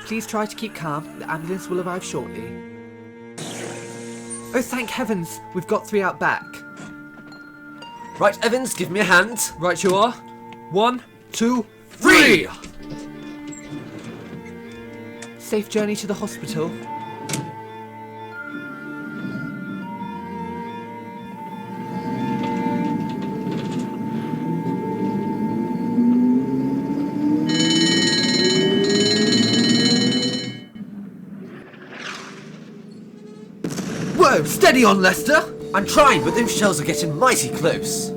Please try to keep calm. The ambulance will arrive shortly. Oh, thank heavens. We've got 3 out back. Right, Evans, give me a hand. Right you are. 1, 2, 3! Safe journey to the hospital. Whoa, steady on, Lester! I'm trying, but those shells are getting mighty close.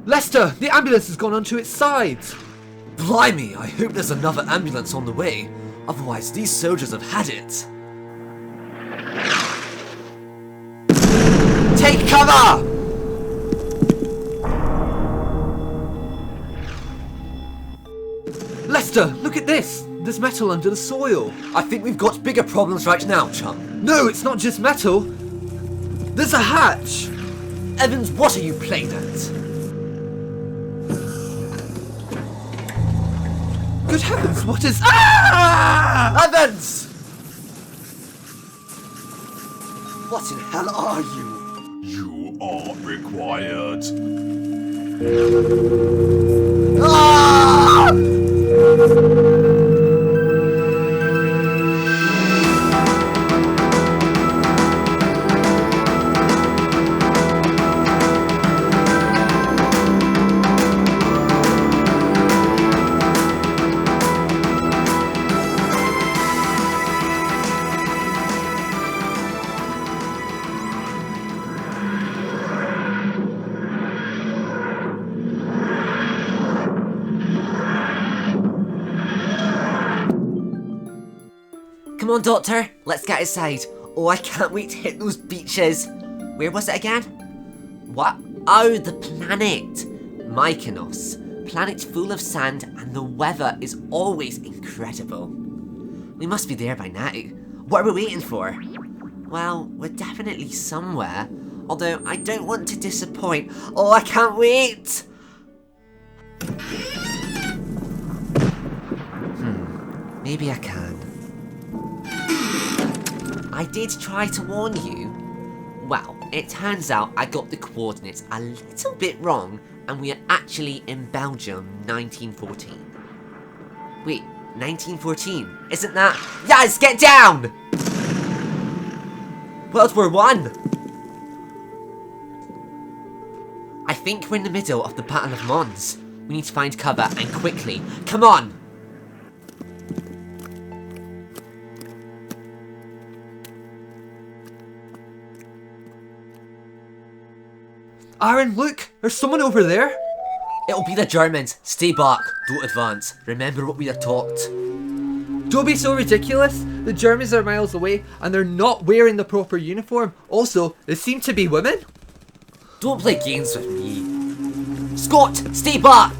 Lester, the ambulance has gone onto its side. Blimey, I hope there's another ambulance on the way. Otherwise, these soldiers have had it. Take cover! Lester, look at this. There's metal under the soil. I think we've got bigger problems right now, chum. No, it's not just metal. There's a hatch. Evans, what are you playing at? Good heavens, what is... Ah! Evans! What in hell are you? You are required. Ah! Come on, Doctor, let's get inside. Oh, I can't wait to hit those beaches. Where was it again? What? Oh, the planet. Mykonos. Planet full of sand, and the weather is always incredible. We must be there by now. What are we waiting for? Well, we're definitely somewhere. Although, I don't want to disappoint. Oh, I can't wait! Maybe I can. I did try to warn you. Well, it turns out I got the coordinates a little bit wrong, and we are actually in Belgium, 1914. Wait, 1914? Isn't that... Yaz, get down! World War I! I think we're in the middle of the Battle of Mons. We need to find cover, and quickly. Come on! Aaron, look! There's someone over there! It'll be the Germans. Stay back. Don't advance. Remember what we are taught. Don't be so ridiculous! The Germans are miles away, and they're not wearing the proper uniform. Also, they seem to be women. Don't play games with me. Scott, stay back!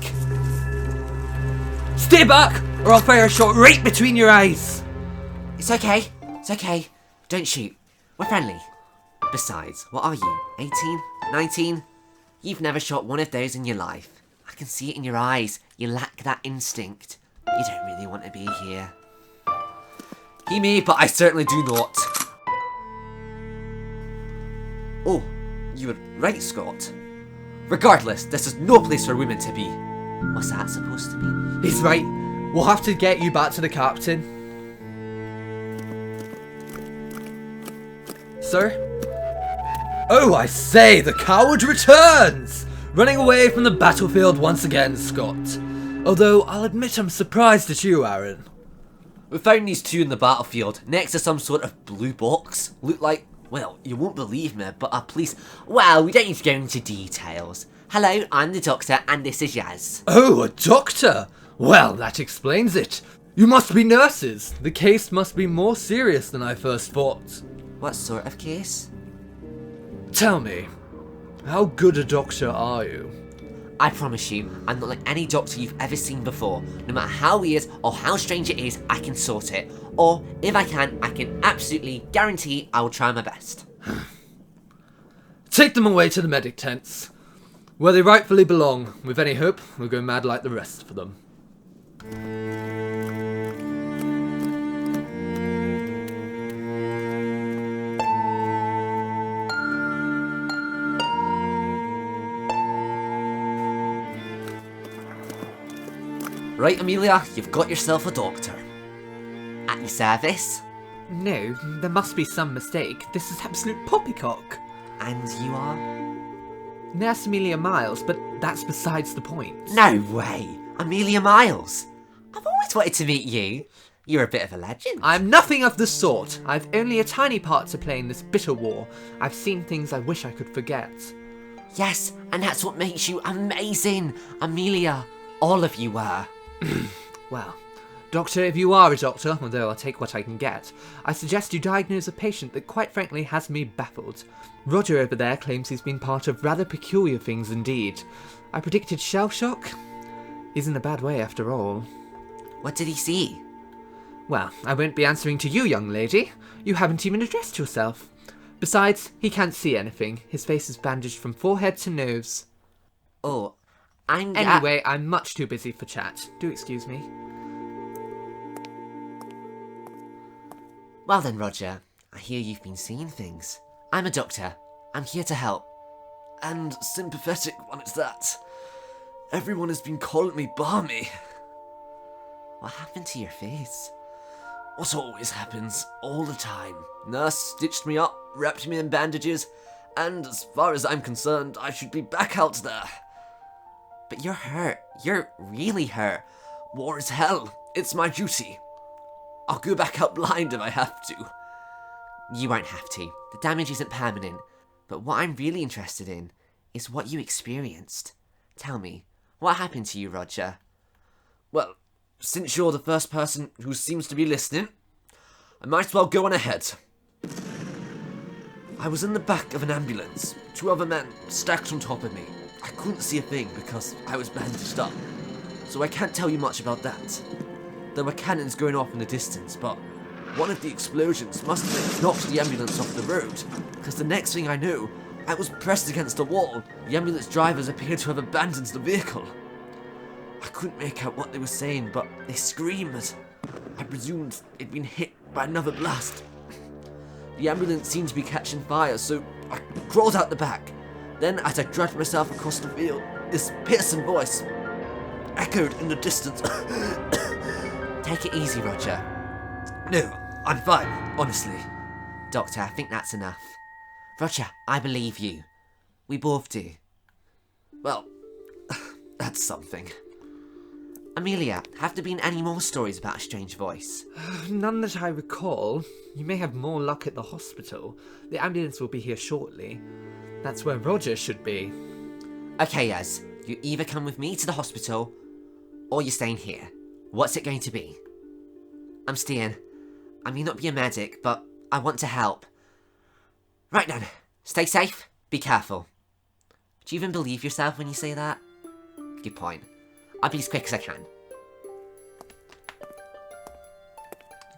Stay back, or I'll fire a shot right between your eyes! It's okay. It's okay. Don't shoot. We're friendly. Besides, what are you? 18? 19? You've never shot one of those in your life. I can see it in your eyes. You lack that instinct. You don't really want to be here. He may, but I certainly do not. Oh, you were right, Scott. Regardless, this is no place for women to be. What's that supposed to mean? He's right. We'll have to get you back to the captain. Sir? Oh, I say, the coward returns! Running away from the battlefield once again, Scott. Although, I'll admit I'm surprised at you, Aaron. We found these two in the battlefield, next to some sort of blue box. Look like, well, you won't believe me, but our police... Well, we don't need to go into details. Hello, I'm the Doctor, and this is Yaz. Oh, a doctor? Well, that explains it. You must be nurses. The case must be more serious than I first thought. What sort of case? Tell me, how good a doctor are you? I promise you, I'm not like any doctor you've ever seen before. No matter how weird or how strange it is, I can sort it. Or, if I can absolutely guarantee I will try my best. Take them away to the medic tents, where they rightfully belong. With any hope, we'll go mad like the rest for them. Right, Amelia, you've got yourself a doctor. At your service. No, there must be some mistake. This is absolute poppycock. And you are? Nurse Amelia Miles, but that's besides the point. No way! Amelia Miles! I've always wanted to meet you. You're a bit of a legend. I'm nothing of the sort. I've only a tiny part to play in this bitter war. I've seen things I wish I could forget. Yes, and that's what makes you amazing. Amelia, all of you were. Well, Doctor, if you are a doctor, although I'll take what I can get, I suggest you diagnose a patient that quite frankly has me baffled. Roger over there claims he's been part of rather peculiar things indeed. I predicted shell shock. He's in a bad way after all. What did he see? Well, I won't be answering to you, young lady. You haven't even addressed yourself. Besides, he can't see anything. His face is bandaged from forehead to nose. Oh, Anyway, I'm much too busy for chat. Do excuse me. Well then, Roger, I hear you've been seeing things. I'm a doctor. I'm here to help. And sympathetic one it's that. Everyone has been calling me Barmy. What happened to your face? What always happens, all the time. Nurse stitched me up, wrapped me in bandages, and as far as I'm concerned, I should be back out there. But you're hurt. You're really hurt. War is hell. It's my duty. I'll go back out blind if I have to. You won't have to. The damage isn't permanent. But what I'm really interested in is what you experienced. Tell me, what happened to you, Roger? Well, since you're the first person who seems to be listening, I might as well go on ahead. I was in the back of an ambulance. 2 other men stacked on top of me. I couldn't see a thing because I was bandaged up, so I can't tell you much about that. There were cannons going off in the distance, but one of the explosions must have knocked the ambulance off the road, because the next thing I knew, I was pressed against a wall. The ambulance drivers appeared to have abandoned the vehicle. I couldn't make out what they were saying, but they screamed. I presumed it'd been hit by another blast. The ambulance seemed to be catching fire, so I crawled out the back. Then, as I dragged myself across the field, this piercing voice echoed in the distance. Take it easy, Roger. No, I'm fine, honestly. Doctor, I think that's enough. Roger, I believe you. We both do. Well, that's something. Amelia, have there been any more stories about a strange voice? None that I recall. You may have more luck at the hospital. The ambulance will be here shortly. That's where Roger should be. Okay, Yaz. You either come with me to the hospital, or you're staying here. What's it going to be? I'm staying. I may not be a medic, but I want to help. Right then. Stay safe. Be careful. Do you even believe yourself when you say that? Good point. I'll be as quick as I can.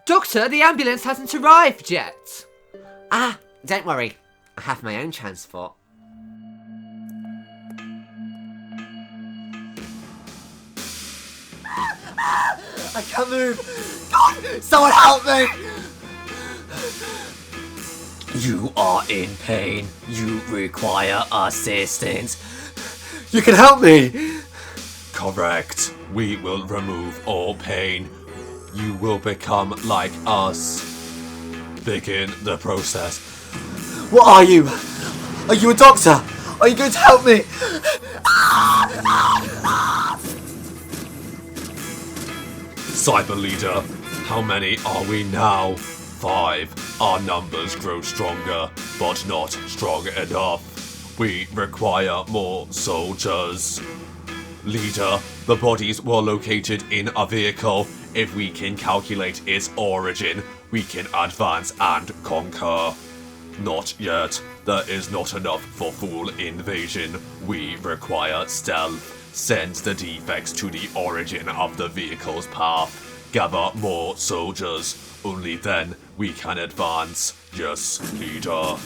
Doctor, the ambulance hasn't arrived yet. Ah, don't worry. I have my own transport. I can't move. God, someone help me! You are in pain. You require assistance. You can help me! Correct. We will remove all pain. You will become like us. Begin the process. What are you? Are you a doctor? Are you going to help me? Cyber leader, how many are we now? 5. Our numbers grow stronger, but not strong enough. We require more soldiers. Leader, the bodies were located in a vehicle. If we can calculate its origin, we can advance and conquer. Not yet. There is not enough for full invasion. We require stealth. Send the defects to the origin of the vehicle's path. Gather more soldiers. Only then we can advance. Yes, leader.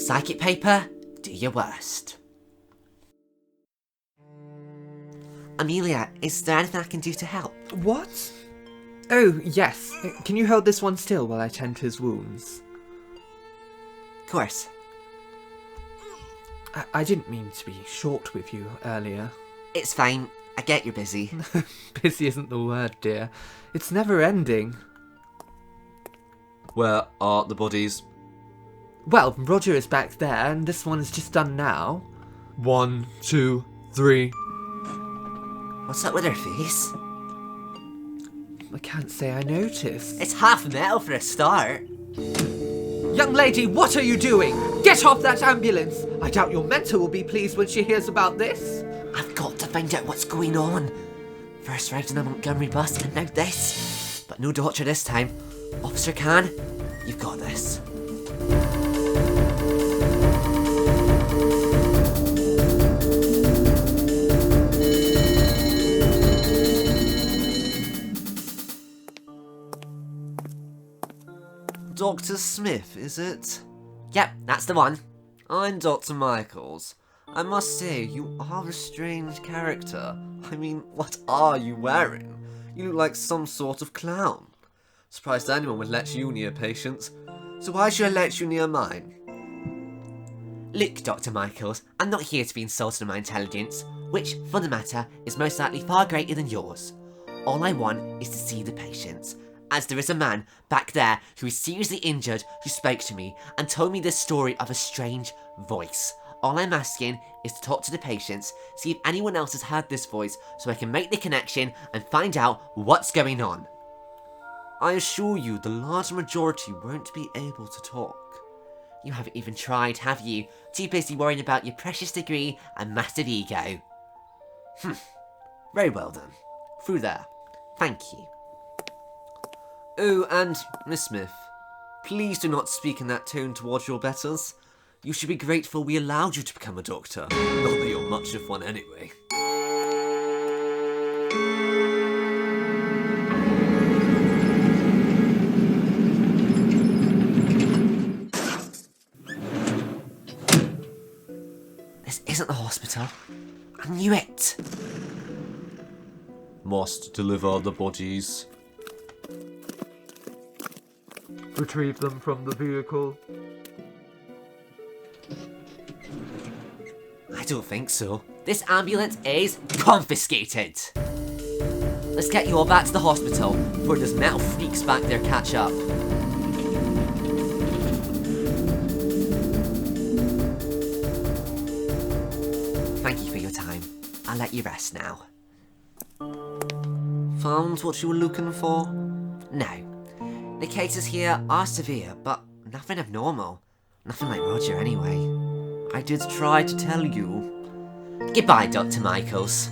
Psychic paper, do your worst. Amelia, is there anything I can do to help? What? Oh, yes. Can you hold this one still while I tend to his wounds? Of course. I didn't mean to be short with you earlier. It's fine. I get you're busy. Busy isn't the word, dear. It's never ending. Where are the bodies? Well, Roger is back there, and this one is just done now. 1, 2, 3. What's up with her face? I can't say I noticed. It's half metal for a start. Young lady, what are you doing? Get off that ambulance! I doubt your mentor will be pleased when she hears about this. I've got to find out what's going on. First riding a Montgomery bus and now this. But no doctor this time. Officer Khan, you've got this. Dr. Smith, is it? Yep, that's the one. I'm Dr. Michaels. I must say, you are a strange character. I mean, what are you wearing? You look like some sort of clown. Surprised anyone would let you near patients. So why should I let you near mine? Look, Dr. Michaels, I'm not here to be insulted on my intelligence, which, for the matter, is most likely far greater than yours. All I want is to see the patients, as there is a man back there who is seriously injured who spoke to me and told me this story of a strange voice. All I'm asking is to talk to the patients, see if anyone else has heard this voice so I can make the connection and find out what's going on. I assure you, the large majority won't be able to talk. You haven't even tried, have you? Too busy worrying about your precious degree and massive ego. Very well done. Through there. Thank you. Oh, and Miss Smith, please do not speak in that tone towards your betters. You should be grateful we allowed you to become a doctor. Not that you're much of one anyway. This isn't the hospital. I knew it. Must deliver the bodies. Retrieve them from the vehicle. I don't think so. This ambulance is confiscated. Let's get you all back to the hospital before those metal freaks back there catch up. Thank you for your time. I'll let you rest now. Found what you were looking for? No. The cases here are severe, but nothing abnormal. Nothing like Roger anyway. I did try to tell you. Goodbye, Dr. Michaels.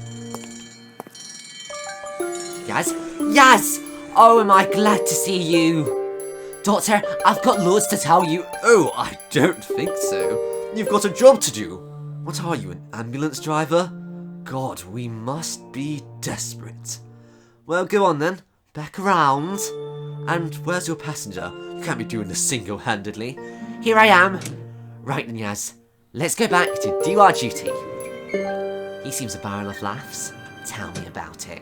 Yaz? Yaz! Oh, am I glad to see you. Doctor, I've got loads to tell you. Oh, I don't think so. You've got a job to do. What are you, an ambulance driver? God, we must be desperate. Well, go on then. Back around. And where's your passenger? You can't be doing this single-handedly. Here I am. Right then, Yaz. Let's go back to do our duty. He seems a barrel of laughs. Tell me about it.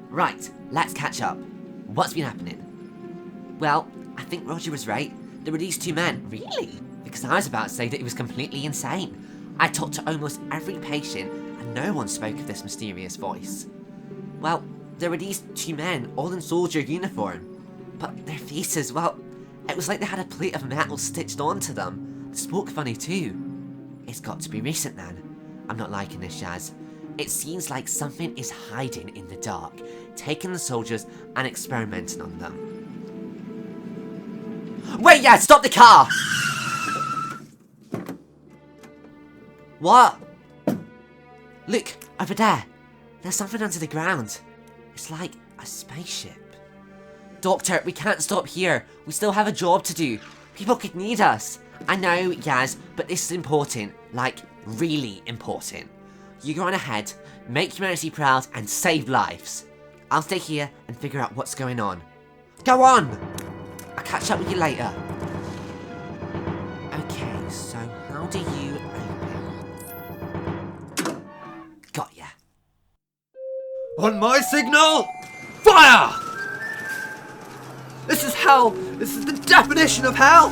Right, let's catch up. What's been happening? Well, I think Roger was right. There were these two men. Really? Because I was about to say that he was completely insane. I talked to almost every patient and no one spoke of this mysterious voice. Well, there were these two men, all in soldier uniform. But their faces, well, it was like they had a plate of metal stitched onto them. They spoke funny too. It's got to be recent then. I'm not liking this, Yaz. It seems like something is hiding in the dark, taking the soldiers and experimenting on them. Wait, Yaz, stop the car! What? Look, over there. There's something under the ground. It's like a spaceship. Doctor, we can't stop here. We still have a job to do. People could need us. I know, Yaz, but this is important. Like, really important. You go on ahead, make humanity proud, and save lives. I'll stay here and figure out what's going on. Go on! I'll catch up with you later. Okay, so how do you open? Got ya. On my signal, fire! This is hell! This is the definition of hell!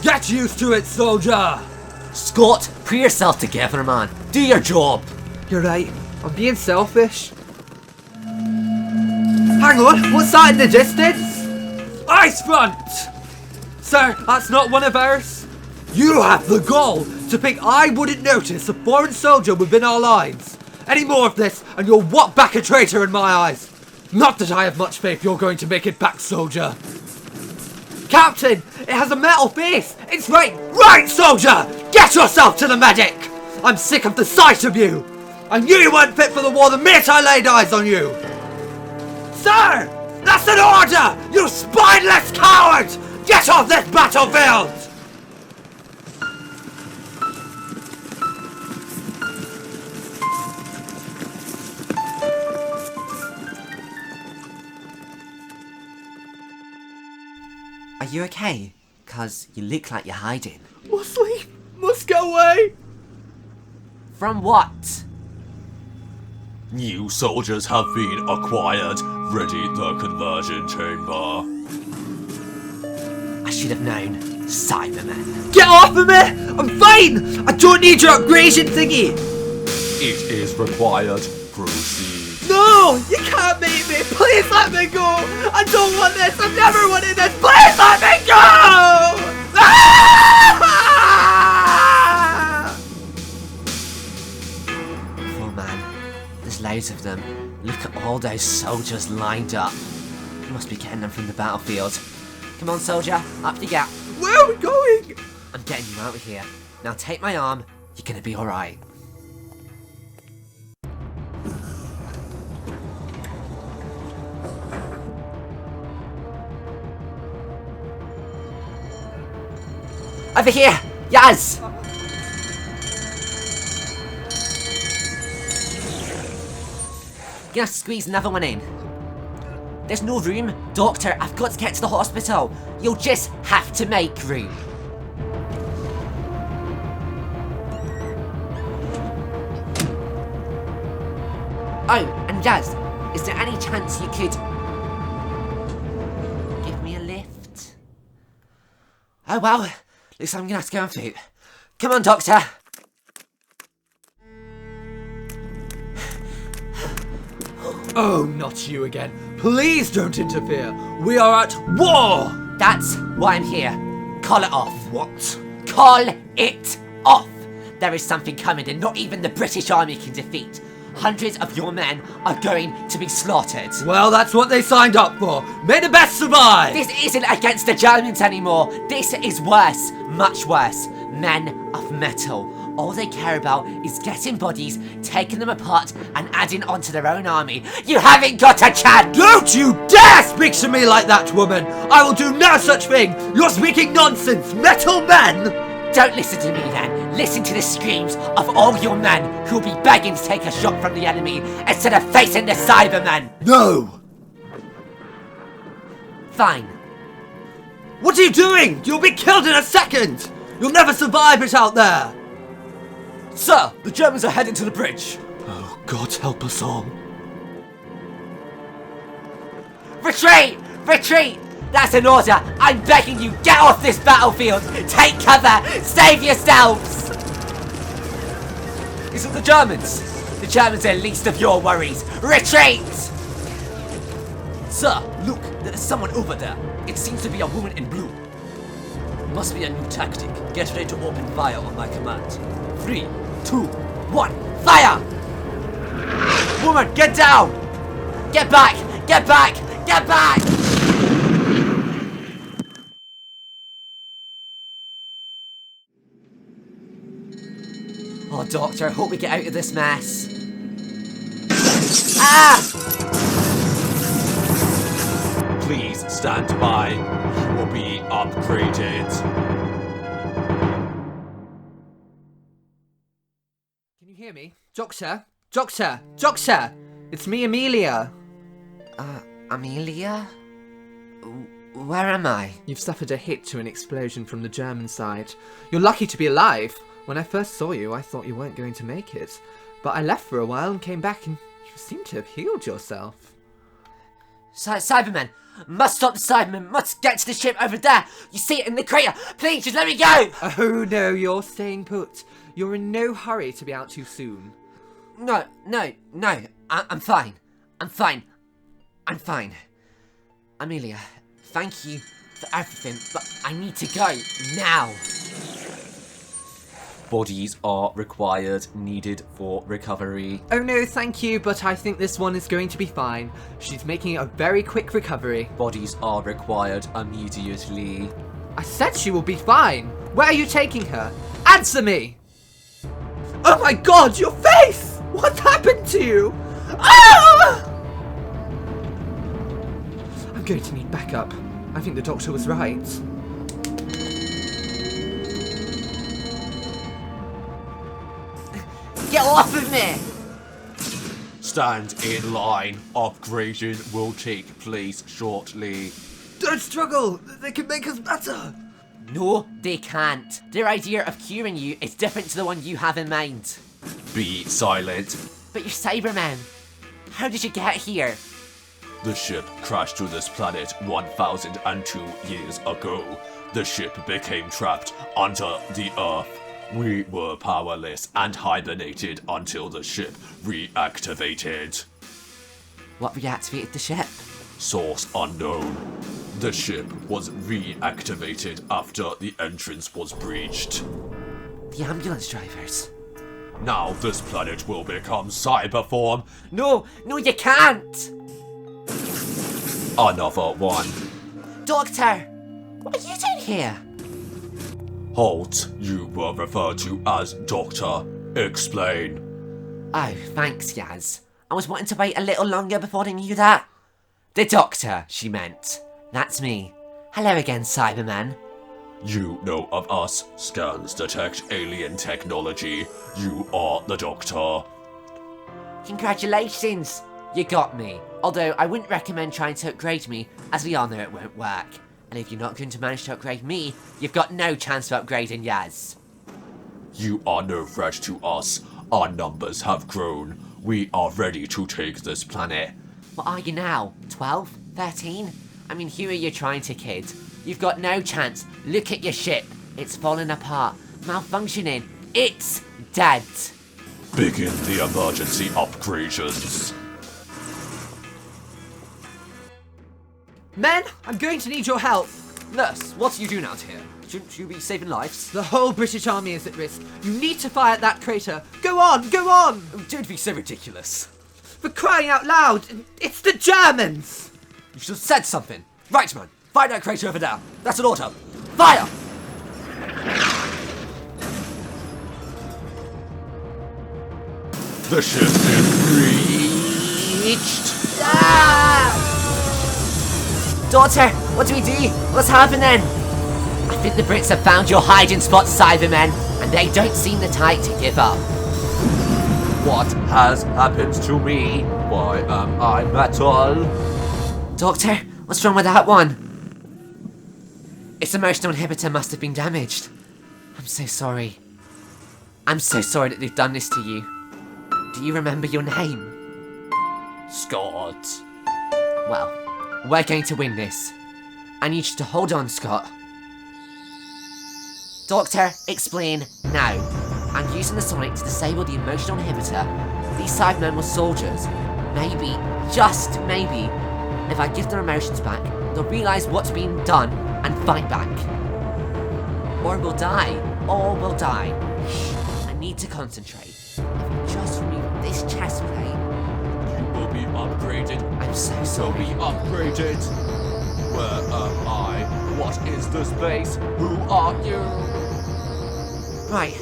Get used to it, soldier! Scott, put yourself together, man. Do your job. You're right, I'm being selfish. Hang on, what's that in the distance? Ice front! Sir, that's not one of ours. You have the gall to think I wouldn't notice a foreign soldier within our lines. Any more of this, and you'll walk back a traitor in my eyes. Not that I have much faith you're going to make it back, soldier. Captain, it has a metal face. It's right. Right, soldier! Get yourself to the medic! I'm sick of the sight of you. I knew you weren't fit for the war the minute I laid eyes on you. Sir! That's an order! You spineless coward! Get off this battlefield! Are you okay? 'Cause you look like you're hiding. Must leave. Must get away. From what? New soldiers have been acquired. Ready the conversion chamber. I should have known. Cyberman. Get off of me! I'm fine! I don't need your upgradation thingy! It is required. Proceed. No! You can't make me! Please let me go! I don't want this! I've never wanted this! Please let me go! Ah! Oh man, there's loads of them. Look at all those soldiers lined up. You must be getting them from the battlefield. Come on, soldier, up you get. Where are we going? I'm getting you out of here. Now take my arm. You're gonna be alright. Over here! Yaz! Gonna squeeze another one in. There's no room. Doctor, I've got to get to the hospital. You'll just have to make room. Oh, and Yaz, is there any chance you could give me a lift? Oh well, looks like I'm gonna have to go on foot. Come on, Doctor. Oh, not you again. Please don't interfere. We are at war! That's why I'm here. Call it off. What? Call it off! There is something coming and not even the British Army can defeat. Hundreds of your men are going to be slaughtered. Well, that's what they signed up for. May the best survive! This isn't against the Germans anymore. This is worse. Much worse. Men of metal. All they care about is getting bodies, taking them apart, and adding onto their own army. You haven't got a chance! Don't you dare speak to me like that, woman! I will do no such thing! You're speaking nonsense, metal men! Don't listen to me then. Listen to the screams of all your men who'll be begging to take a shot from the enemy instead of facing the Cybermen. No! Fine. What are you doing? You'll be killed in a second! You'll never survive it out there! Sir, the Germans are heading to the bridge. Oh, God help us all. Retreat! Retreat! That's an order! I'm begging you, get off this battlefield! Take cover! Save yourselves! Is it the Germans? The Germans are least of your worries. Retreat! Sir, look, there is someone over there. It seems to be a woman in blue. Must be a new tactic. Get ready to open fire on my command. 3, 2, 1, Fire! woman, get down! Get back! Get back! Get back! Oh, Doctor, I hope we get out of this mess. Ah! Please stand by. Our be upgraded. Can you hear me? Doctor? Doctor! Doctor! It's me, Amelia! Amelia? Where am I? You've suffered a hit to an explosion from the German side. You're lucky to be alive. When I first saw you, I thought you weren't going to make it. But I left for a while and came back and you seem to have healed yourself. Cybermen! Must stop the Cybermen! Must get to the ship over there! You see it in the crater! Please, just let me go! Oh no, you're staying put. You're in no hurry to be out too soon. No. I'm fine. I'm fine. Amelia, thank you for everything, but I need to go now. Bodies are required, needed for recovery. Oh no, thank you, but I think this one is going to be fine. She's making a very quick recovery. Bodies are required immediately. I said she will be fine. Where are you taking her? Answer me! Oh my god, your face! What happened to you? Ah! I'm going to need backup. I think the doctor was right. Get off of me! Stand in line. Upgrading will take place shortly. Don't struggle! They can make us better! No, they can't. Their idea of curing you is different to the one you have in mind. Be silent. But you're Cybermen. How did you get here? The ship crashed to this planet 1002 years ago. The ship became trapped under the Earth. We were powerless and hibernated until the ship reactivated. What reactivated the ship? Source unknown. The ship was reactivated after the entrance was breached. The ambulance drivers. Now this planet will become cyberform. No, you can't! Another one. Doctor! What are you doing here? Halt. You were referred to as Doctor. Explain. Oh, thanks, Yaz. I was wanting to wait a little longer before I knew that. The Doctor, she meant. That's me. Hello again, Cyberman. You know of us. Scans detect alien technology. You are the Doctor. Congratulations! You got me. Although I wouldn't recommend trying to upgrade me, as we all know it won't work. And if you're not going to manage to upgrade me, you've got no chance of upgrading Yaz. You are no threat to us. Our numbers have grown. We are ready to take this planet. What are you now? 12? 13? I mean, who are you trying to kid? You've got no chance. Look at your ship. It's falling apart. Malfunctioning. It's dead. Begin the emergency upgradations. Men, I'm going to need your help. Nurse, what are you doing out here? Shouldn't you be saving lives? The whole British Army is at risk. You need to fire at that crater. Go on, go on! Oh, don't be so ridiculous. For crying out loud, it's the Germans! You should have said something. Right, man. Fire that crater over there. That's an order. Fire! The ship is breached. Daughter, what do we do? What's happening? I think the Brits have found your hiding spot, Cybermen, and they don't seem the type to give up. What has happened to me? Why am I metal? Doctor, what's wrong with that one? Its emotional inhibitor must have been damaged. I'm so sorry. I'm so sorry that they've done this to you. Do you remember your name? Scott. Well, we're going to win this. I need you to hold on, Scott. Doctor, explain now. I'm using the sonic to disable the emotional inhibitor. These Cybermen were soldiers. Maybe, just maybe, if I give their emotions back, they'll realise what's being done and fight back. Or we'll die. Or we'll die. Shh, I need to concentrate. If I just remove this chest plate, You will be upgraded. I'm so Will sorry. be upgraded. Where am I? What is this base? Who are you? Right,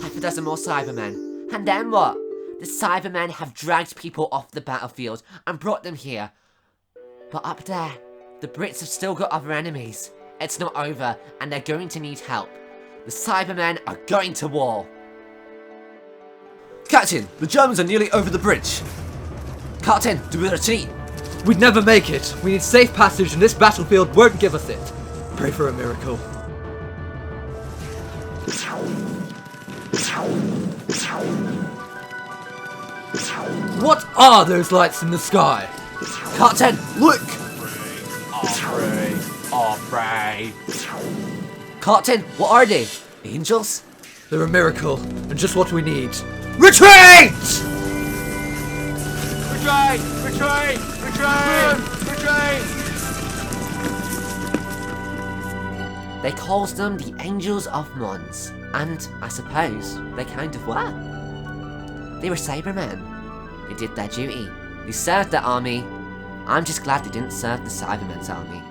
half a dozen more Cybermen. And then what? The Cybermen have dragged people off the battlefield and brought them here. But up there, the Brits have still got other enemies. It's not over, and they're going to need help. The Cybermen are going to war. Captain, the Germans are nearly over the bridge. Captain, do we retreat? We'd never make it. We need safe passage and this battlefield won't give us it. Pray for a miracle. What are those lights in the sky? Captain, look! Captain, what are they? Angels? They're a miracle, and just what we need. Retreat! Retreat! Retreat! Retreat! Retreat! They called them the Angels of Mons, and I suppose they kind of were. They were Cybermen. They did their duty. They served their army. I'm just glad they didn't serve the Cybermen's army.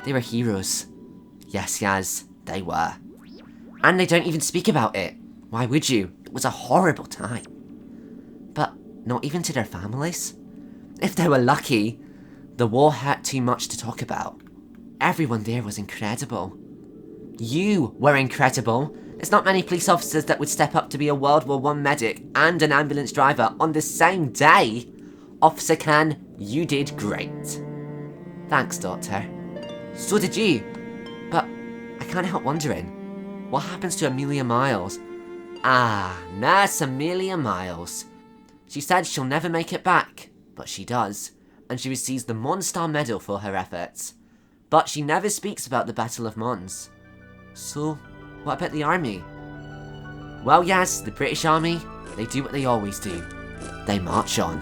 They were heroes. Yes, Yaz, they were. And they don't even speak about it. Why would you? It was a horrible time. But not even to their families. If they were lucky, the war hurt too much to talk about. Everyone there was incredible. You were incredible. There's not many police officers that would step up to be a World War I medic and an ambulance driver on the same day. Officer Khan, you did great. Thanks, Doctor. So did you. But I can't help wondering, what happens to Amelia Miles? Ah, Nurse Amelia Miles. She said she'll never make it back, but she does, and she receives the Mons Star Medal for her efforts. But she never speaks about the Battle of Mons. So, what about the army? Well, yes, the British Army, they do what they always do. They march on.